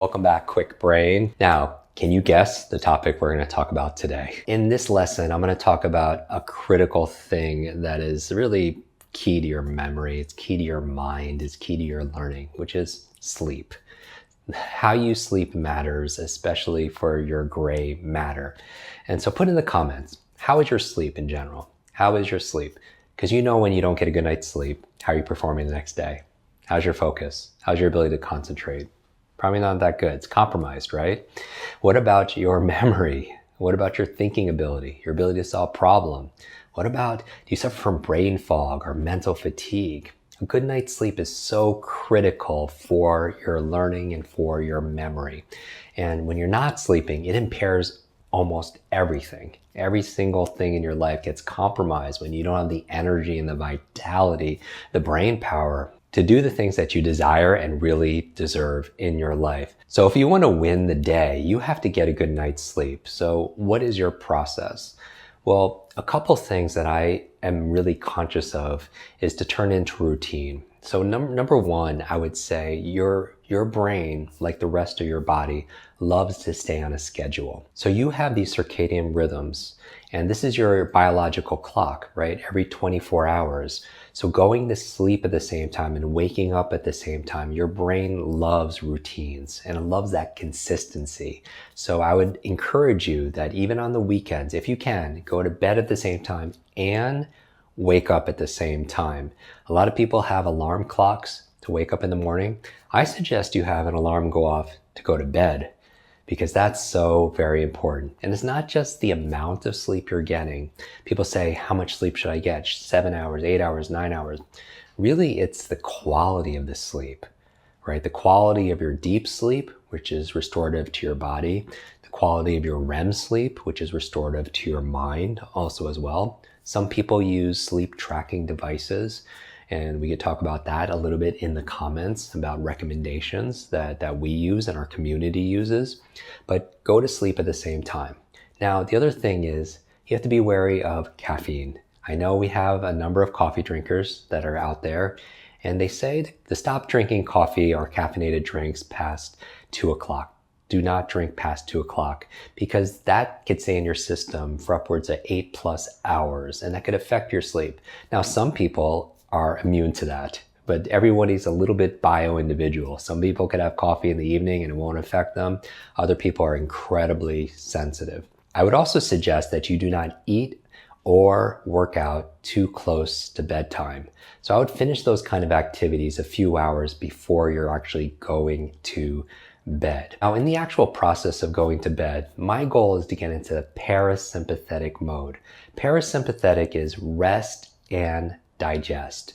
Welcome back, Kwik Brain. Now, can you guess the topic we're going to talk about today? In this lesson, I'm going to talk about a critical thing that is really key to your memory, it's key to your mind, it's key to your learning, which is sleep. How you sleep matters, especially for your gray matter. And so put in the comments, how is your sleep in general? How is your sleep? Because you know when you don't get a good night's sleep, how are you performing the next day? How's your focus? How's your ability to concentrate? Probably not that good. It's compromised, right? What about your memory? What about your thinking ability, your ability to solve problems? What about, do you suffer from brain fog or mental fatigue? A good night's sleep is so critical for your learning and for your memory. And when you're not sleeping, it impairs almost everything. Every single thing in your life gets compromised when you don't have the energy and the vitality, the brain power to do the things that you desire and really deserve in your life. So if you want to win the day, you have to get a good night's sleep. So what is your process? Well, a couple things that I am really conscious of is to turn into routine. So number one, I would say your brain, like the rest of your body, loves to stay on a schedule. So you have these circadian rhythms, and this is your biological clock, right? Every 24 hours. So going to sleep at the same time and waking up at the same time, your brain loves routines and it loves that consistency. So I would encourage you that even on the weekends, if you can, go to bed at the same time and wake up at the same time. A lot of people have alarm clocks to wake up in the morning. I suggest you have an alarm go off to go to bed, because that's so very important. And it's not just the amount of sleep you're getting. People say, how much sleep should I get? 7 hours, 8 hours, 9 hours. Really, it's the quality of the sleep, right? The quality of your deep sleep, which is restorative to your body. The quality of your REM sleep, which is restorative to your mind also as well. Some people use sleep tracking devices, and we could talk about that a little bit in the comments about recommendations that we use and our community uses. But go to sleep at the same time. Now, the other thing is you have to be wary of caffeine. I know we have a number of coffee drinkers that are out there, and they say to stop drinking coffee or caffeinated drinks past 2 o'clock. Do not drink past 2 o'clock, because that could stay in your system for upwards of 8+ hours, and that could affect your sleep. Now, some people are immune to that, but everybody's a little bit bio-individual. Some people could have coffee in the evening and it won't affect them. Other people are incredibly sensitive. I would also suggest that you do not eat or work out too close to bedtime. So I would finish those kind of activities a few hours before you're actually going to bed. Now, in the actual process of going to bed, my goal is to get into the parasympathetic mode. Parasympathetic is rest and digest.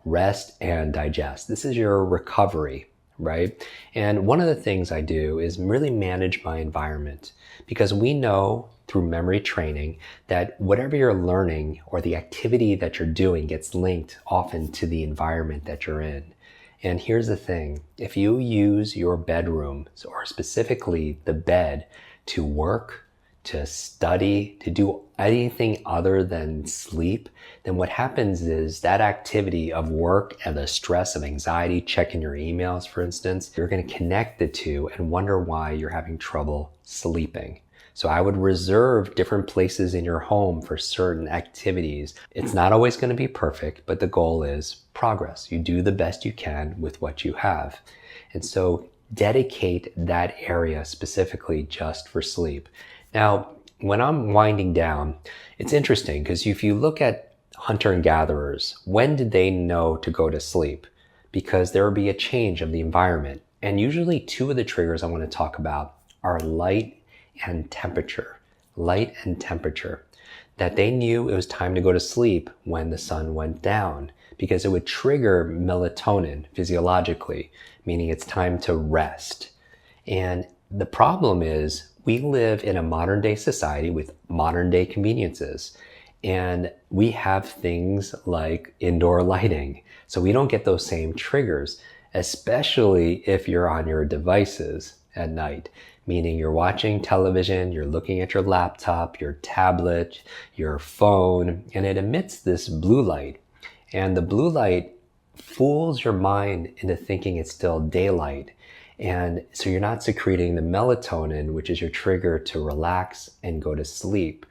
Rest and digest. This is your recovery, right? And one of the things I do is really manage my environment, because we know through memory training that whatever you're learning or the activity that you're doing gets linked often to the environment that you're in. And here's the thing, if you use your bedroom, or specifically the bed, to work, to study, to do anything other than sleep, then what happens is that activity of work and the stress of anxiety, checking your emails, for instance, you're going to connect the two and wonder why you're having trouble sleeping. So I would reserve different places in your home for certain activities. It's not always going to be perfect, but the goal is progress. You do the best you can with what you have. And so dedicate that area specifically just for sleep. Now, when I'm winding down, it's interesting because if you look at hunter and gatherers, when did they know to go to sleep? Because there will be a change of the environment. And usually two of the triggers I want to talk about are light and temperature. Light and temperature. That they knew it was time to go to sleep when the sun went down, because it would trigger melatonin physiologically, meaning it's time to rest. And the problem is we live in a modern day society with modern day conveniences, and we have things like indoor lighting. So we don't get those same triggers, especially if you're on your devices at night, meaning you're watching television, you're looking at your laptop, your tablet, your phone, and it emits this blue light. And the blue light fools your mind into thinking it's still daylight. And so you're not secreting the melatonin, which is your trigger to relax and go to sleep.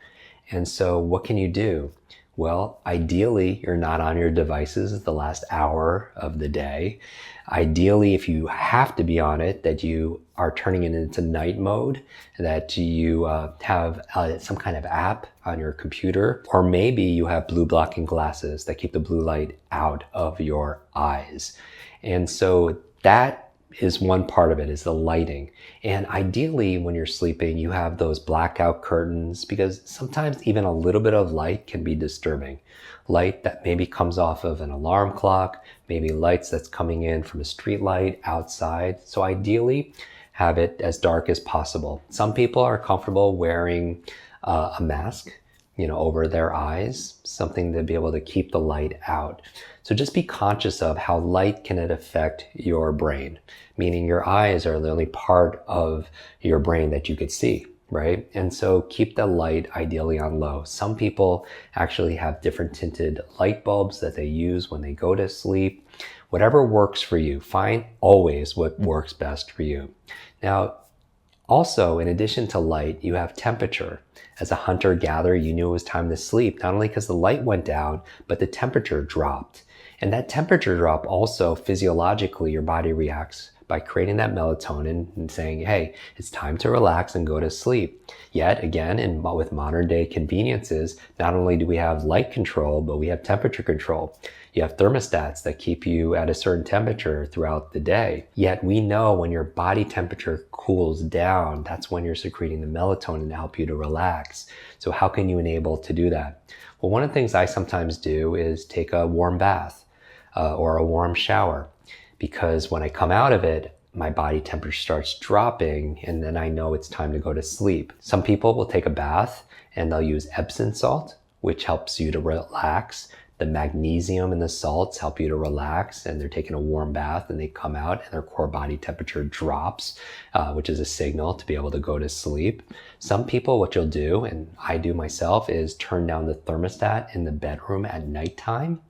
And so what can you do? Well, ideally, you're not on your devices the last hour of the day. Ideally, if you have to be on it, that you are turning it into night mode, that you have some kind of app on your computer, or maybe you have blue blocking glasses that keep the blue light out of your eyes. And so that is one part of it, is the lighting. And ideally, when you're sleeping, you have those blackout curtains, because sometimes even a little bit of light can be disturbing. Light that maybe comes off of an alarm clock, maybe lights that's coming in from a street light outside. So ideally, have it as dark as possible. Some people are comfortable wearing a mask, over their eyes, something to be able to keep the light out. So just be conscious of how light can it affect your brain, meaning your eyes are the only part of your brain that you could see, right? And so keep the light ideally on low. Some people actually have different tinted light bulbs that they use when they go to sleep. Whatever works for you, find always what works best for you. Now, also, in addition to light, you have temperature. As a hunter-gatherer, you knew it was time to sleep, not only because the light went down, but the temperature dropped. And that temperature drop also, physiologically, your body reacts by creating that melatonin and saying, hey, it's time to relax and go to sleep. Yet again, with modern day conveniences, not only do we have light control, but we have temperature control. You have thermostats that keep you at a certain temperature throughout the day. Yet we know when your body temperature cools down, that's when you're secreting the melatonin to help you to relax. So how can you enable to do that? Well, one of the things I sometimes do is take a warm bath or a warm shower, because when I come out of it, my body temperature starts dropping, and then I know it's time to go to sleep. Some people will take a bath and they'll use Epsom salt, which helps you to relax. The magnesium in the salts help you to relax, and they're taking a warm bath and they come out and their core body temperature drops, which is a signal to be able to go to sleep. Some people, what you'll do, and I do myself, is turn down the thermostat in the bedroom at nighttime.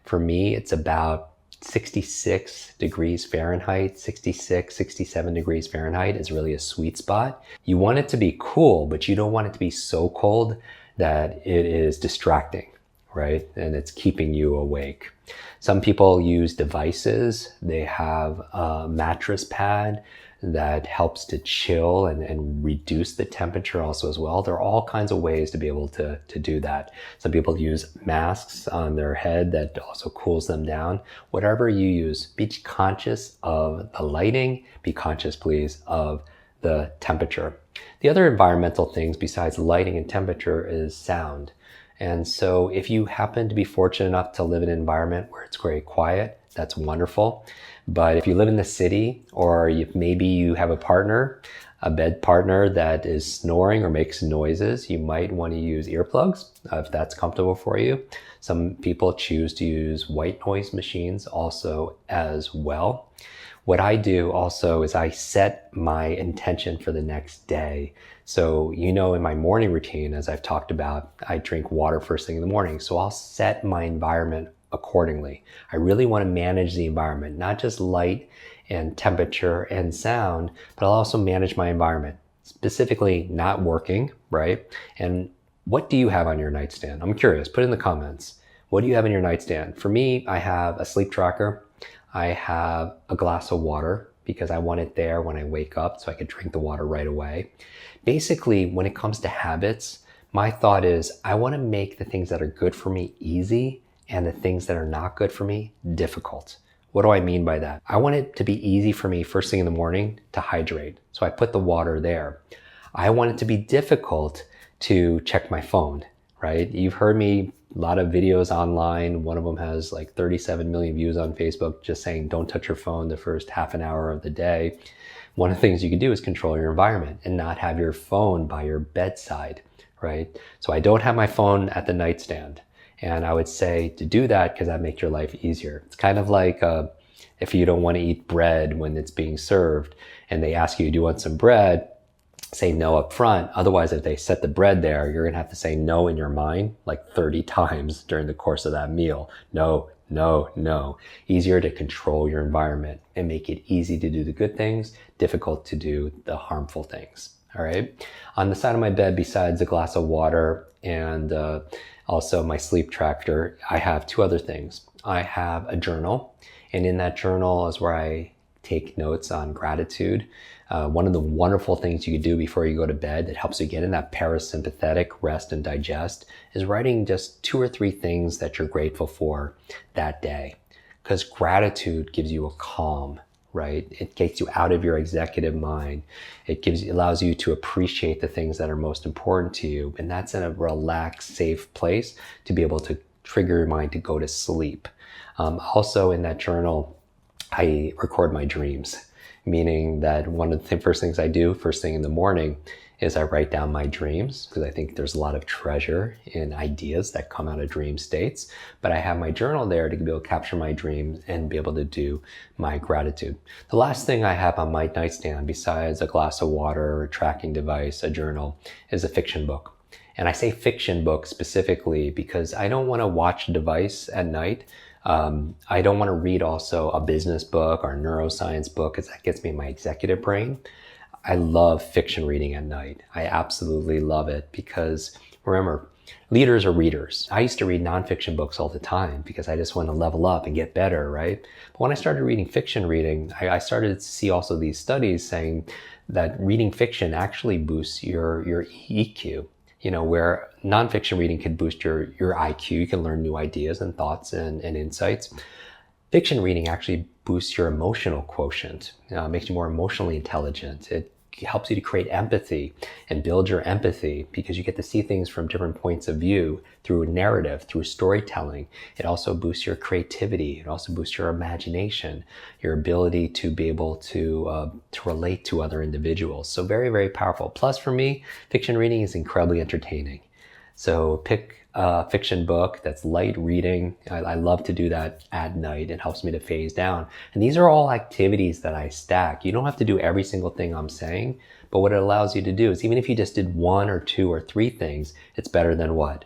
For me, it's about 66 degrees Fahrenheit, 66, 67 degrees Fahrenheit is really a sweet spot. You want it to be cool, but you don't want it to be so cold that it is distracting, right? And it's keeping you awake. Some people use devices. They have a mattress pad that helps to chill and reduce the temperature also as well. There are all kinds of ways to be able to do that. Some people use masks on their head that also cools them down. Whatever you use, be conscious of the lighting. Be conscious, please, of the temperature. The other environmental things besides lighting and temperature is sound. And so if you happen to be fortunate enough to live in an environment where it's very quiet, that's wonderful. But if you live in the city, or maybe you have a bed partner that is snoring or makes noises, you might want to use earplugs if that's comfortable for you. Some people choose to use white noise machines also as well. What I do also is I set my intention for the next day. So, in my morning routine, as I've talked about, I drink water first thing in the morning. So I'll set my environment accordingly. I really want to manage the environment, not just light and temperature and sound, but I'll also manage my environment, specifically not working, right? And what do you have on your nightstand? I'm curious, put in the comments. What do you have in your nightstand? For me, I have a sleep tracker. I have a glass of water because I want it there when I wake up so I can drink the water right away. Basically, when it comes to habits, my thought is I want to make the things that are good for me easy and the things that are not good for me difficult. What do I mean by that? I want it to be easy for me first thing in the morning to hydrate. So I put the water there. I want it to be difficult to check my phone, right? You've heard me, a lot of videos online. One of them has like 37 million views on Facebook just saying don't touch your phone the first half an hour of the day. One of the things you can do is control your environment and not have your phone by your bedside, right? So I don't have my phone at the nightstand. And I would say to do that because that makes your life easier. It's kind of like if you don't want to eat bread when it's being served and they ask you, do you want some bread? say no up front. Otherwise, if they set the bread there, you're gonna have to say no in your mind like 30 times during the course of that meal. No, no, no. Easier to control your environment and make it easy to do the good things, difficult to do the harmful things. All right. On the side of my bed, besides a glass of water and also my sleep tracker, I have two other things. I have a journal, and in that journal is where I take notes on gratitude. One of the wonderful things you can do before you go to bed that helps you get in that parasympathetic rest and digest is writing just 2 or 3 things that you're grateful for that day. Because gratitude gives you a calm, right? It gets you out of your executive mind. It allows you to appreciate the things that are most important to you. And that's in a relaxed, safe place to be able to trigger your mind to go to sleep. Also in that journal, I record my dreams, meaning that one of the first things I do first thing in the morning is I write down my dreams, because I think there's a lot of treasure in ideas that come out of dream states. But I have my journal there to be able to capture my dreams and be able to do my gratitude. The last thing I have on my nightstand, besides a glass of water, a tracking device, a journal, is a fiction book. And I say fiction book specifically because I don't want to watch a device at night. I don't want to read also a business book or a neuroscience book, because that gets me in my executive brain. I love fiction reading at night. I absolutely love it because, remember, leaders are readers. I used to read nonfiction books all the time because I just want to level up and get better, right? But when I started reading fiction reading, I started to see also these studies saying that reading fiction actually boosts your EQ. You know, where nonfiction reading can boost your IQ, you can learn new ideas and thoughts and insights. Fiction reading actually boosts your emotional quotient, makes you more emotionally intelligent. It helps you to create empathy and build your empathy because you get to see things from different points of view through narrative, through storytelling. It also boosts your creativity. It also boosts your imagination, your ability to be able to relate to other individuals. So very, very powerful. Plus for me, fiction reading is incredibly entertaining. So pick a fiction book that's light reading. I love to do that at night. It helps me to phase down. And these are all activities that I stack. You don't have to do every single thing I'm saying, but what it allows you to do is even if you just did 1 or 2 or 3 things, it's better than what?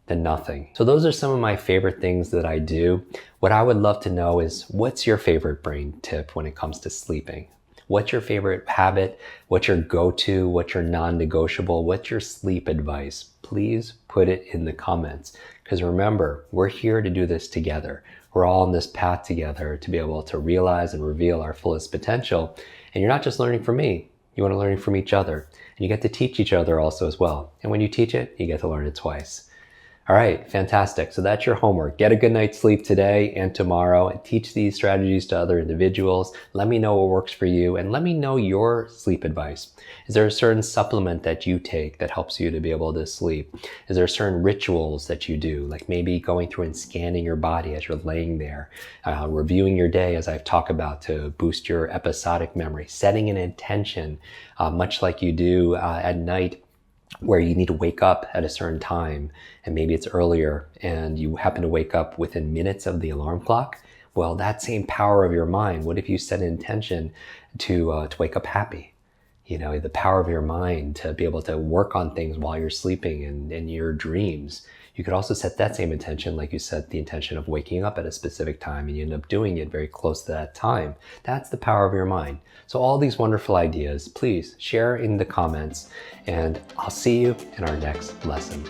Than nothing. So those are some of my favorite things that I do. What I would love to know is, what's your favorite brain tip when it comes to sleeping? What's your favorite habit? What's your go-to? What's your non-negotiable? What's your sleep advice? Please put it in the comments. Because remember, we're here to do this together. We're all on this path together to be able to realize and reveal our fullest potential. And you're not just learning from me. You want to learn from each other. And you get to teach each other also as well. And when you teach it, you get to learn it twice. All right, fantastic. So that's your homework. Get a good night's sleep today and tomorrow and teach these strategies to other individuals. Let me know what works for you and let me know your sleep advice. Is there a certain supplement that you take that helps you to be able to sleep? Is there certain rituals that you do, like maybe going through and scanning your body as you're laying there, reviewing your day as I've talked about to boost your episodic memory, setting an intention, much like you do at night, where you need to wake up at a certain time and maybe it's earlier and you happen to wake up within minutes of the alarm clock. Well, that same power of your mind, what if you set an intention to wake up happy? You know, the power of your mind to be able to work on things while you're sleeping and in your dreams. You could also set that same intention, like you set the intention of waking up at a specific time and you end up doing it very close to that time. That's the power of your mind. So all these wonderful ideas, please share in the comments and I'll see you in our next lesson.